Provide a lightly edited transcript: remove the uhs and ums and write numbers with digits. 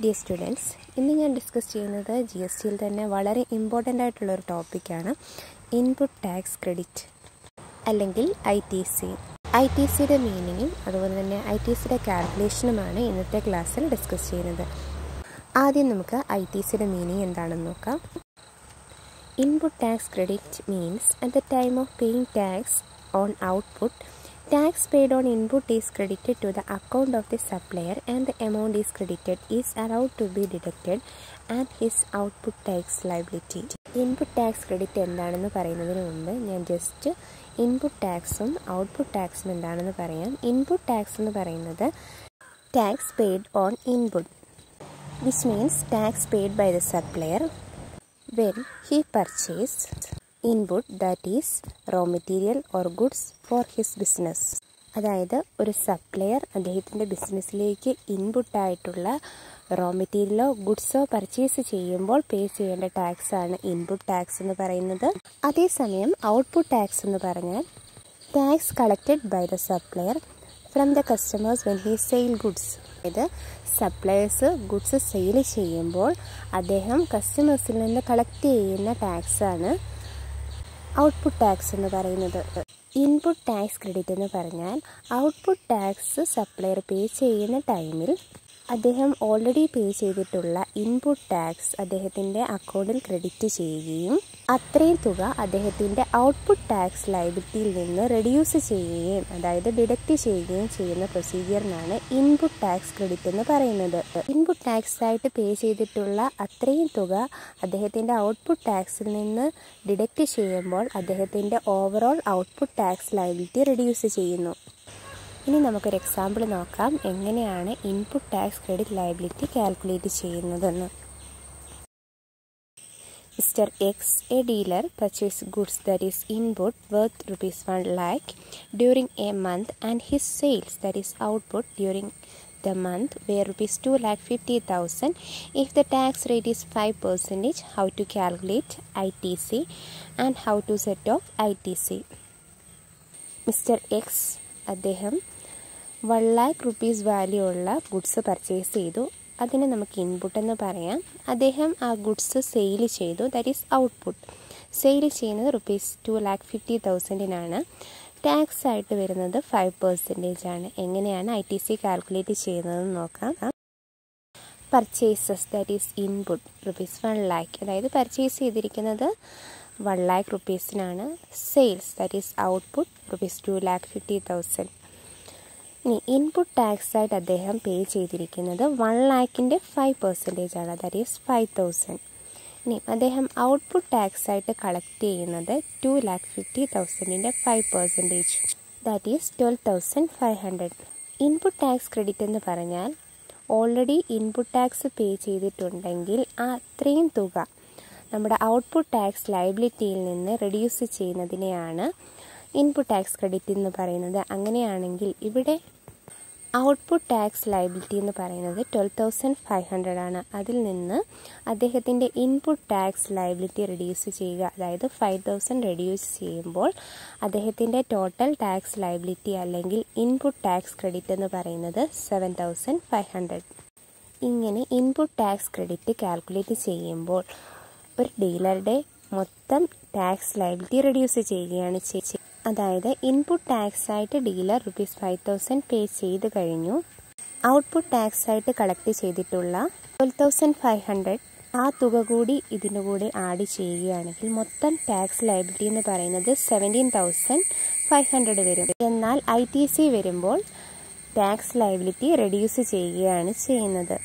Dear students, ഇന്ന് ഞാൻ discuss ചെയ്യുന്നത് GSTയിൽ തന്നെ വളരെ ഇമ്പോർട്ടൻ്റ് ആയിട്ടുള്ളൊരു ടോപ്പിക്കാണ് ഇൻപുട്ട് ടാക്സ് ക്രെഡിറ്റ് അല്ലെങ്കിൽ ITC. ITCയുടെ മീനിങ്ങും അതുപോലെ തന്നെ ITCയുടെ കാൽക്കുലേഷനുമാണ് ഇന്നത്തെ ക്ലാസ്സിൽ ഡിസ്കസ് ചെയ്യുന്നത്. ആദ്യം നമുക്ക് ITCയുടെ മീനിങ് എന്താണെന്ന് നോക്കാം. Input tax credit means at the time of paying tax on output, tax paid on input is credited to the account of the supplier and the amount is credited is allowed to be deducted and his output tax liability. Input tax credit എന്താണെന്ന് പറയുന്നതിന് മുമ്പ് ഞാൻ just input ടാക്സും output ടാക്സും എന്താണെന്ന് പറയാം. Input tax എന്ന് പറയുന്നത് tax paid on input, which means tax paid by the supplier when he purchased input, that is raw material or goods for his business. അതായത് ഒരു സപ്ലയർ അദ്ദേഹത്തിൻ്റെ ബിസിനസ്സിലേക്ക് ഇൻപുട്ടായിട്ടുള്ള റോ മെറ്റീരിയലോ ഗുഡ്സോ പർച്ചേസ് ചെയ്യുമ്പോൾ പേ ചെയ്യേണ്ട ടാക്സാണ് ഇൻപുട്ട് ടാക്സ് എന്ന് പറയുന്നത്. അതേസമയം ഔട്ട്പുട്ട് ടാക്സ് എന്ന് പറഞ്ഞാൽ tax collected by the supplier from the customers when he sale goods. അതായത് സപ്ലയേഴ്സ് ഗുഡ്സ് സെയിൽ ചെയ്യുമ്പോൾ അദ്ദേഹം കസ്റ്റമേഴ്സിൽ നിന്ന് കളക്ട് ചെയ്യുന്ന ടാക്സാണ് ഔട്ട്പുട്ട് ടാക്സ് എന്ന് പറയുന്നത്. ഇൻപുട്ട് ടാക്സ് ക്രെഡിറ്റ് എന്ന് പറഞ്ഞാൽ ഔട്ട്പുട്ട് ടാക്സ് സപ്ലയർ പേ ചെയ്യുന്ന ടൈമിൽ അദ്ദേഹം ഓൾറെഡി പേ ചെയ്തിട്ടുള്ള ഇൻപുട്ട് ടാക്സ് അദ്ദേഹത്തിൻ്റെ അക്കൗണ്ടിൽ ക്രെഡിറ്റ് ചെയ്യുകയും അത്രയും തുക അദ്ദേഹത്തിൻ്റെ ഔട്ട്പുട്ട് ടാക്സ് ലയബിലിറ്റിയിൽ നിന്ന് റെഡ്യൂസ് ചെയ്യുകയും അതായത് ഡിഡക്റ്റ് ചെയ്യുകയും ചെയ്യുന്ന പ്രൊസീജിയറിനാണ് ഇൻപുട്ട് ടാക്സ് ക്രെഡിറ്റ് എന്ന് പറയുന്നത്. ഇൻപുട്ട് ടാക്സ് ആയിട്ട് പേ ചെയ്തിട്ടുള്ള അത്രയും തുക അദ്ദേഹത്തിൻ്റെ ഔട്ട്പുട്ട് ടാക്സിൽ നിന്ന് ഡിഡക്റ്റ് ചെയ്യുമ്പോൾ അദ്ദേഹത്തിൻ്റെ overall output tax liability reduce ചെയ്യുന്നു. ഇനി നമുക്കൊരു എക്സാമ്പിൾ നോക്കാം എങ്ങനെയാണ് input tax credit liability calculate ചെയ്യുന്നതെന്ന്. Mr. X, a dealer, purchased goods that is input worth rupees 1 lakh during a month and his sales that is output during the month were rupees 2,50,000. If the tax rate is 5%, how to calculate ITC and how to set off ITC? Mr. X അദ്ദേഹം 1 lakh rupees value ഉള്ള goods purchase ചെയ്തു. അതിന് നമുക്ക് input എന്ന് പറയാം. അദ്ദേഹം ആ goods sale ചെയ്തു, ദാറ്റ് ഈസ് ഔട്ട്പുട്ട്. സെയിൽ ചെയ്യുന്നത് rupees 2,50,000-നാണ്. ടാക്സ് ആയിട്ട് വരുന്നത് 5% ആണ്. എങ്ങനെയാണ് ITC കാൽക്കുലേറ്റ് ചെയ്യുന്നതെന്ന് നോക്കാം. Purchases that is input rupees 1 lakh, അതായത് പർച്ചേസ് ചെയ്തിരിക്കുന്നത് 1 lakh rupees-നാണ്. Sales that is output rupees 2,50,000. ഇനി ഇൻപുട്ട് ടാക്സ് ആയിട്ട് അദ്ദേഹം പേ ചെയ്തിരിക്കുന്നത് 1 lakhൻ്റെ 5% ആണ്, ദാറ്റ് ഈസ് 5,000. ഇനി അദ്ദേഹം ഔട്ട്പുട്ട് ടാക്സ് ആയിട്ട് കളക്ട് ചെയ്യുന്നത് 2,50,000-ൻ്റെ 5%, that is 12,500. Input tax credit എന്ന് പറഞ്ഞാൽ ഓൾറെഡി ഇൻപുട്ട് ടാക്സ് പേ ചെയ്തിട്ടുണ്ടെങ്കിൽ ആ അത്രയും തുക നമ്മുടെ ഔട്ട്പുട്ട് ടാക്സ് ലയബിലിറ്റിയിൽ നിന്ന് റെഡ്യൂസ് ചെയ്യുന്നതിനെയാണ് ഇൻപുട്ട് ടാക്സ് ക്രെഡിറ്റ് എന്ന് പറയുന്നത്. അങ്ങനെയാണെങ്കിൽ ഇവിടെ ഔട്ട്പുട്ട് ടാക്സ് ലയബിലിറ്റി എന്ന് പറയുന്നത് 12,500 ആണ്. അതിൽ നിന്ന് അദ്ദേഹത്തിൻ്റെ ഇൻപുട്ട് ടാക്സ് ലയബിലിറ്റി റെഡ്യൂസ് ചെയ്യുക, അതായത് 5,000 റെഡ്യൂസ് ചെയ്യുമ്പോൾ അദ്ദേഹത്തിൻ്റെ ടോട്ടൽ ടാക്സ് ലയബിലിറ്റി അല്ലെങ്കിൽ ഇൻപുട്ട് ടാക്സ് ക്രെഡിറ്റ് എന്ന് പറയുന്നത് 7,500. ഇങ്ങനെ ഇൻപുട്ട് ടാക്സ് ക്രെഡിറ്റ് കാൽക്കുലേറ്റ് ചെയ്യുമ്പോൾ ഒരു ഡീലറുടെ മൊത്തം ടാക്സ് ലയബിലിറ്റി റെഡ്യൂസ് ചെയ്യുകയാണ് ചെയ്യുന്നത്. അതായത് ഇൻപുട്ട് ടാക്സ് ആയിട്ട് ഡീലർ rupees 5,000 പേ ചെയ്ത് കഴിഞ്ഞു. ഔട്ട്പുട്ട് ടാക്സ് ആയിട്ട് കളക്ട് ചെയ്തിട്ടുള്ള 12,500 ആ തുക കൂടി ഇതിൻ്റെ കൂടെ ആഡ് ചെയ്യുകയാണെങ്കിൽ മൊത്തം ടാക്സ് ലയബിലിറ്റി എന്ന് പറയുന്നത് 17,500 വരും. എന്നാൽ ITC വരുമ്പോൾ ടാക്സ് ലയബിലിറ്റി റെഡ്യൂസ് ചെയ്യുകയാണ് ചെയ്യുന്നത്.